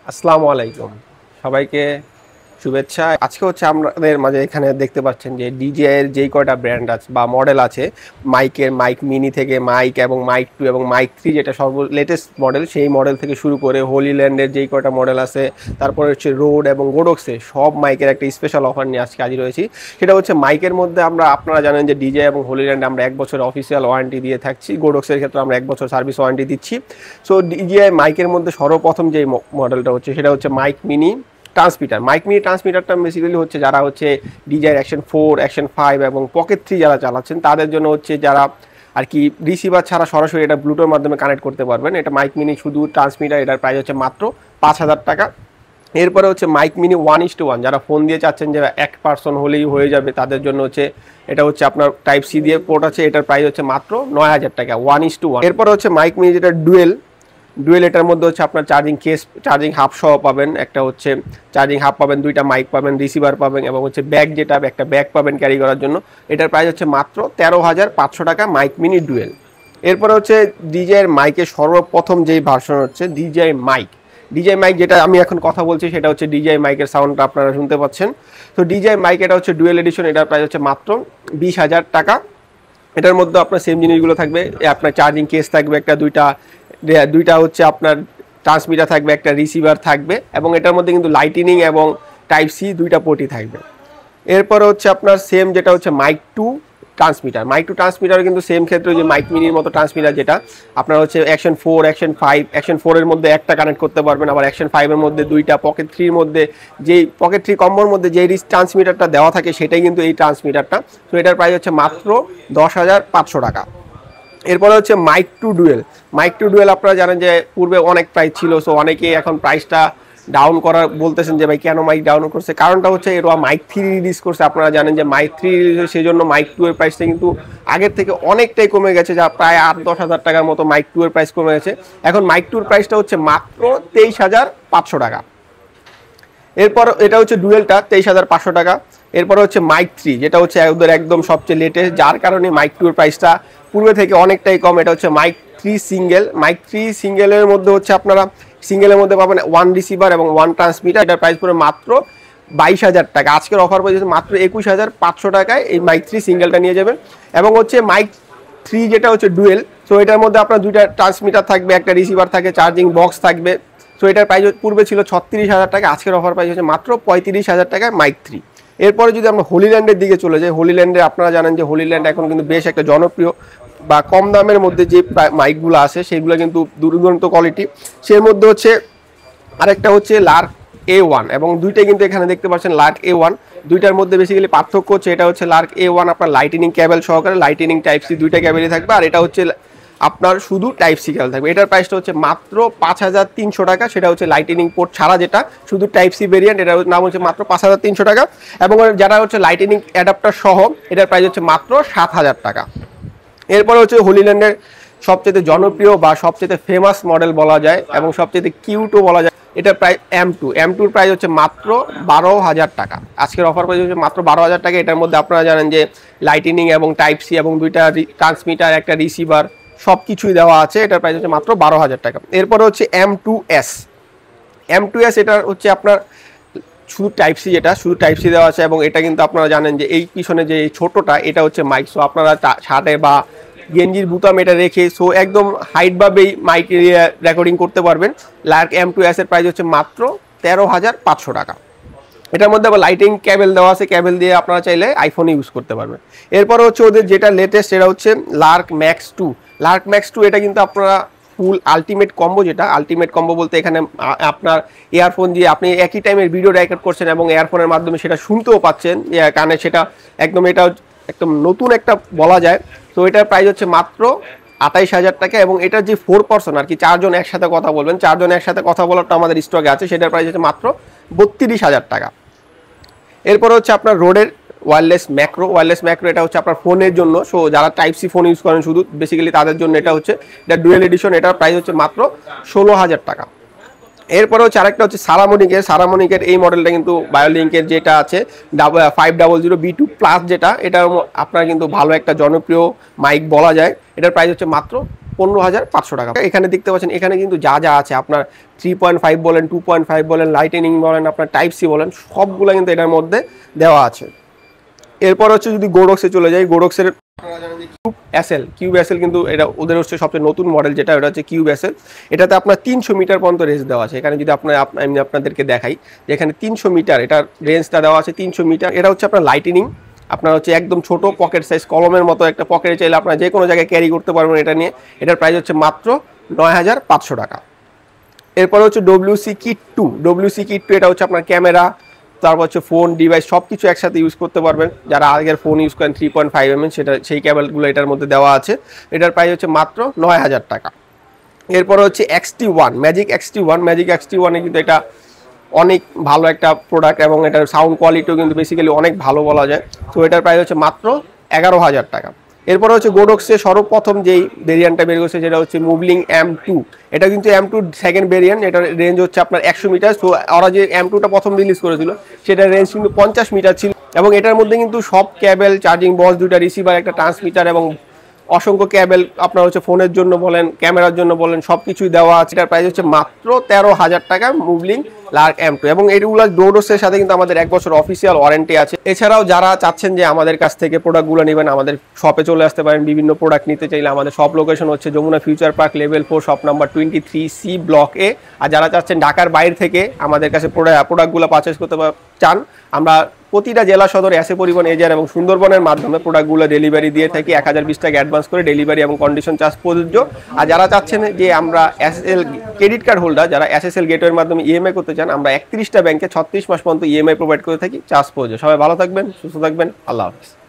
আসসালামু আলাইকুম সবাইকে শুভেচ্ছা। আজকে হচ্ছে আমাদের মাঝে এখানে দেখতে পাচ্ছেন যে ডিজিআই এর যেই কয়টা ব্র্যান্ড আছে বা মডেল আছে, মাইক মিনি থেকে মাইক এবং মাইক 2 এবং মাইক 3 যেটা সর্ব লেটেস্ট মডেল, সেই মডেল থেকে শুরু করে হোলিল্যান্ডের যেই কয়টা মডেল আছে, তারপরে হচ্ছে রোড এবং গোডক্সে সব মাইকের একটা স্পেশাল অফার নিয়ে আজকে হাজির হয়েছি। সেটা হচ্ছে মাইকের মধ্যে আপনারা জানেন যে ডিজিআই এবং হোলিল্যান্ডে আমরা 1 বছর অফিসিয়াল ওয়ারেন্টি দিয়ে থাকছি, গোডক্সের ক্ষেত্রে আমরা 1 বছর সার্ভিস ওয়ারেন্টি দিচ্ছি। সো ডিজিআই মাইকের মধ্যে সর্বপ্রথম যে মডেলটা হচ্ছে সেটা হচ্ছে mic mini transmitter. Mic mini ট্রান্সমিটারটা বেসিক্যালি হচ্ছে যারা হচ্ছে ডিজাইর অ্যাকশন 4, অ্যাকশন 5 এবং পকেট 3 যারা চালাচ্ছেন তাদের জন্য হচ্ছে, যারা আর কি রিসিভার ছাড়া সরাসরি এটা ব্লুটুথের মাধ্যমে কানেক্ট করতে পারবেন। এটা মাইক মিনি শুধু ট্রান্সমিটার, এটার প্রাইস হচ্ছে মাত্র 5,000 টাকা। এরপরে হচ্ছে মাইক মিনি 1:1, যারা ফোন দিয়ে চাচ্ছেন যে এক পার্সন হলেই হয়ে যাবে তাদের জন্য হচ্ছে এটা হচ্ছে আপনার টাইপ সি দিয়ে পোর্ট আছে, এটার প্রাইস হচ্ছে মাত্র 9,000 টাকা 1:1। এরপরে হচ্ছে মাইক মিনি যেটা ডুয়েল এটার মধ্যে হচ্ছে আপনার চার্জিং হাব সহ পাবেন, একটা হচ্ছে চার্জিং হাব পাবেন, দুইটা মাইক পাবেন, রিসিভার পাবেন এবং হচ্ছে ব্যাগ, যেটা একটা ব্যাগ পাবেন ক্যারি করার জন্য। এটার প্রাইস হচ্ছে মাত্র 13,500 টাকা মাইক মিনি ডুয়েল। এরপরে হচ্ছে ডিজিআই মাইকের সর্বপ্রথম যেই ভার্সন হচ্ছে ডিজিআই মাইক, যেটা আমি এখন কথা বলছি সেটা হচ্ছে ডিজিআই মাইকের সাউন্ডটা আপনারা শুনতে পাচ্ছেন। তো ডিজিআই মাইক এটা হচ্ছে ডুয়েল এডিশন, এটার প্রাইস হচ্ছে মাত্র 20,000 টাকা। এটার মধ্যে আপনার সেম জিনিসগুলো থাকবে, আপনার চার্জিং কেস থাকবে একটা, দুইটা হচ্ছে আপনার ট্রান্সমিটার থাকবে, একটা রিসিভার থাকবে এবং এটার মধ্যে কিন্তু লাইটিনিং এবং টাইপ সি দুইটা পোর্টই থাকবে। এরপরে হচ্ছে আপনার সেম যেটা হচ্ছে মাইক টু ট্রান্সমিটার কিন্তু সেম ক্ষেত্রে যে মাইক মিনির মতো ট্রান্সমিটার, যেটা আপনার হচ্ছে অ্যাকশন 4, অ্যাকশন 5, অ্যাকশন 4 এর মধ্যে একটা কানেক্ট করতে পারবেন, আবার অ্যাকশন 5 এর মধ্যে দুইটা, পকেট 3 এর মধ্যে যেই পকেট 3 কম্বোর মধ্যে যেই ট্রান্সমিটারটা দেওয়া থাকে সেটাই কিন্তু এই ট্রান্সমিটারটা। তো এটার প্রাইস হচ্ছে মাত্র 10,500 টাকা। এরপরে হচ্ছে মাইক টু ডুয়েল আপনারা জানেন যে পূর্বে অনেক প্রাইস ছিল, সো অনেকেই এখন প্রাইসটা ডাউন করার বলতেছেন যে ভাই কেন মাইক ডাউন করছে। কারণটা হচ্ছে এরা মাইক 3 রিলিজ করছে, আপনারা জানেন যে মাইক 3 রিলিজ হয়েছে, সেই জন্য মাইক 2 এর প্রাইসটা কিন্তু আগের থেকে অনেকটাই কমে গেছে, যা প্রায় 8-10 হাজার টাকার মতো মাইক 2 এর প্রাইস কমে গেছে। এখন মাইক 2 এর প্রাইসটা হচ্ছে মাত্র 23,500 টাকা। এরপর এটা হচ্ছে ডুয়েলটা 23,500 টাকা। এরপর হচ্ছে মাইক 3, যেটা হচ্ছে ওদের একদম সবচেয়ে লেটেস্ট, যার কারণে মাইক 2 এর প্রাইসটা পূর্বে থেকে অনেকটাই কম। এটা হচ্ছে মাইক 3 সিঙ্গেলের মধ্যে হচ্ছে আপনারা সিঙ্গেলের মধ্যে পাবেন 1 রিসিভার এবং 1 ট্রান্সমিটার। এটার প্রাইস পড়ে মাত্র 22,000 টাকা। আজকের অফার পেয়েছে মাত্র 21,500 টাকায় এই মাইক 3 সিঙ্গেলটা নিয়ে যাবেন। এবং হচ্ছে মাইক 3 যেটা হচ্ছে ডুয়েল, সো এটার মধ্যে আপনার দুইটা ট্রান্সমিটার থাকবে, একটা রিসিভার থাকে, চার্জিং বক্স থাকবে। সো এটার প্রাইস পূর্বে ছিল 36,000 টাকা, আজকের অফার প্রাইস হচ্ছে মাত্র 35,000 টাকায় মাইক 3। এরপরে যদি আমরা হোলিল্যান্ডের দিকে চলে যাই, হোলিল্যান্ডে আপনারা জানেন যে হোলিল্যান্ড এখন কিন্তু বেশ একটা জনপ্রিয় বা কম দামের মধ্যে যে মাইকগুলো আছে সেগুলো কিন্তু দুর্দান্ত কোয়ালিটি। সের মধ্যে হচ্ছে আরেকটা হচ্ছে লার্ক A1 এবং দুইটাই কিন্তু এখানে দেখতে পাচ্ছেন লার্ক A1। দুইটার মধ্যে বেসিক্যালি পার্থক্য হচ্ছে এটা হচ্ছে লার্ক A1 আপনার লাইটিনিং কেবল সহকারে, লাইটিনিং টাইপ সি দুইটা কেবলই থাকবে, আর এটা হচ্ছে আপনার শুধু টাইপ সি কেবল থাকবে। এটার প্রাইসটা হচ্ছে মাত্র 5,300 টাকা, সেটা হচ্ছে লাইটিনিং পোর্ট ছাড়া, যেটা শুধু টাইপ সি ভেরিয়েন্ট, এটার নাম হচ্ছে মাত্র 5,300 টাকা। এবং যারা হচ্ছে লাইটিনিং অ্যাডাপ্টার সহ, এটার প্রাইস হচ্ছে মাত্র 7,000 টাকা। এরপরে হচ্ছে হোলিল্যান্ডের সবচেয়ে জনপ্রিয় বা সবচেয়ে ফেমাস মডেল বলা যায় এবং সবচেয়ে কিউটও বলা যায়, এটা প্রায় M2 প্রাইস হচ্ছে মাত্র 12,000 টাকা। আজকের অফার প্রাইস হচ্ছে মাত্র 12,000 টাকা। এটার মধ্যে আপনারা জানেন যে লাইটিনিং এবং টাইপ সি এবং দুইটা ট্রান্সমিটার, একটা রিসিভার সব কিছুই দেওয়া আছে। এটার প্রাইস হচ্ছে মাত্র 12,000 টাকা। এরপরে হচ্ছে M2S, এটা হচ্ছে আপনার শুধু টাইপ সি, যেটা শুধু টাইপ সি দেওয়া আছে এবং এটা কিন্তু আপনারা জানেন যে এই পিছনে যে ছোটটা এটা হচ্ছে মাইক। সো আপনারা শার্টে বা গেঞ্জির বুতাম এটা রেখে সো একদম হাইটভাবেই মাইক রেকর্ডিং করতে পারবেন। লার্ক M2S এর প্রাইস হচ্ছে মাত্র 13,500 টাকা। এটার মধ্যে আবার লাইটিং কেবল দেওয়া আছে, কেবল দিয়ে আপনারা চাইলে আইফোন ইউজ করতে পারবেন। এরপরে হচ্ছে ওদের যেটা লেটেস্ট, সেটা হচ্ছে লার্ক ম্যাক্স টু। এটা কিন্তু আপনারা ফুল আলটিমেট কম্বো, যেটা আলটিমেট কম্বো বলতে এখানে আপনার ইয়ারফোন দিয়ে আপনি একই টাইমের ভিডিও রেকর্ড করছেন এবং ইয়ারফোনের মাধ্যমে সেটা শুনতেও পাচ্ছেন কানে, সেটা এটা একদম নতুন একটা বলা যায়। তো এটার প্রাইস হচ্ছে মাত্র 28,000 টাকা এবং এটার যে 4 পার্সন আর কি, 4 জন একসাথে কথা বলবেন, 4 জন একসাথে কথা বলারটা আমাদের স্টকে আছে, সেটার প্রাইস হচ্ছে মাত্র 32,000 টাকা। এরপরে হচ্ছে আপনার রোডের ওয়্যারলেস ম্যাক্রো, এটা হচ্ছে আপনার ফোনের জন্য। সো যারা টাইপ সি ফোন ইউজ করেন শুধু বেসিক্যালি তাদের জন্য এটা হচ্ছে, এটা ডুয়েল এডিশন, এটার প্রাইস হচ্ছে মাত্র 16,000 টাকা। এরপরে হচ্ছে আরেকটা হচ্ছে সারামনিকের এই মডেলটা কিন্তু বায়োলিঙ্কের যেটা আছে 500 B2 প্লাস, যেটা এটা আপনার কিন্তু ভালো একটা জনপ্রিয় মাইক বলা যায়। এটার প্রাইস হচ্ছে মাত্র 15,500 টাকা। এখানে দেখতে পাচ্ছেন এখানে কিন্তু যা যা আছে আপনার 3.5 বলেন, 2.5 বলেন, লাইটেনিং বলেন, আপনার টাইপ সি বলেন, সবগুলো কিন্তু এটার মধ্যে দেওয়া আছে। এরপর হচ্ছে যদি গোডক্সে চলে যাই, গোডক্সের কিউব এসএল কিন্তু এটা ওদের হচ্ছে সবচেয়ে নতুন মডেল, যেটা ওটা হচ্ছে কিউব এসএল। এটাতে আপনার 300 মিটার পর্যন্ত রেঞ্জ দেওয়া আছে। এখানে যদি আমি আপনাদেরকে দেখাই যে এখানে 300 মিটার এটার রেঞ্জটা দেওয়া আছে, 300 মিটার। এটা হচ্ছে আপনার লাইটেনিং, আপনার হচ্ছে একদম ছোট পকেট সাইজ, কলমের মতো একটা পকেটে চাইলে আপনারা যে কোনো জায়গায় ক্যারি করতে পারবেন এটা নিয়ে। এটার প্রাইস হচ্ছে মাত্র 9,500 টাকা। এরপর হচ্ছে WC Kit 2। WC Kit 2 এটা হচ্ছে আপনার ক্যামেরা, তারপর হচ্ছে ফোন ডিভাইস সব কিছু একসাথে ইউজ করতে পারবেন। যারা আগের ফোন ইউজ করেন 3.5 mm সেই কেবলগুলো এটার মধ্যে দেওয়া আছে। এটার প্রাইস হচ্ছে মাত্র 9,000 টাকা। এরপর হচ্ছে XT1, magic XT1। Magic XT1 এ কিন্তু এটা অনেক ভালো একটা প্রোডাক্ট এবং এটার সাউন্ড কোয়ালিটিও কিন্তু বেসিক্যালি অনেক ভালো বলা যায়। তো এটার প্রাইস হচ্ছে মাত্র 11,000 টাকা। এরপর হচ্ছে গোডক্সের সর্বপ্রথম যেই ভেরিয়েন্টটা বের করছে সেটা হচ্ছে মুভলিং M2। এটা কিন্তু M2 সেকেন্ড ভেরিয়েন্ট, এটার রেঞ্জ হচ্ছে আপনার 100 মিটার। তো ওরা যে M2টা প্রথম রিলিজ করেছিল সেটার রেঞ্জ কিন্তু 50 মিটার ছিল, এবং এটার মধ্যে কিন্তু সব ক্যাবেল, চার্জিং বক্স, দুইটা রিসিভার, একটা ট্রান্সমিটার এবং অসংখ্য ক্যাবেল আপনার হচ্ছে ফোনের জন্য বলেন, ক্যামেরার জন্য বলেন, সব কিছুই দেওয়া আছে। এটার প্রাইস হচ্ছে মাত্র 13,000 টাকা মুভলিং লার্ক M2। এবং এইগুলো ডোডোসের সাথে কিন্তু আমাদের 1 বছর অফিসিয়াল ওয়ারেন্টি আছে। এছাড়াও যারা চাচ্ছেন যে আমাদের কাছ থেকে প্রোডাক্টগুলো নেবেন, আমাদের শপে চলে আসতে পারেন। বিভিন্ন প্রোডাক্ট নিতে চাইলে আমাদের শপ লোকেশন হচ্ছে Jamuna future park level 4, shop number 23C block এ। আর যারা চাচ্ছেন ঢাকার বাইরে থেকে আমাদের কাছে প্রোডাক্টগুলো পারচেস করতে চান, আমরা প্রতিটা জেলা সদরে এসে পরিবহন এজেন্ট এবং সুন্দরবনের মাধ্যমে প্রোডাক্টগুলো ডেলিভারি দিয়ে থাকি। 1020 টাকা অ্যাডভান্স করে ডেলিভারি এবং কন্ডিশন চার্জ প্রযোজ্য। আর যারা চাচ্ছেন যে আমরা SSL ক্রেডিট কার্ড হোল্ডার, যারা SSL গেটওয়ের মাধ্যমে ইএমআই করতে চান, আমরা 31টা ব্যাংকে 36 মাস পর্যন্ত ইএমআই প্রোভাইড করে থাকি, চার্জ প্রযোজ্য। সবাই ভালো থাকবেন, সুস্থ থাকবেন, আল্লাহ হাফেজ।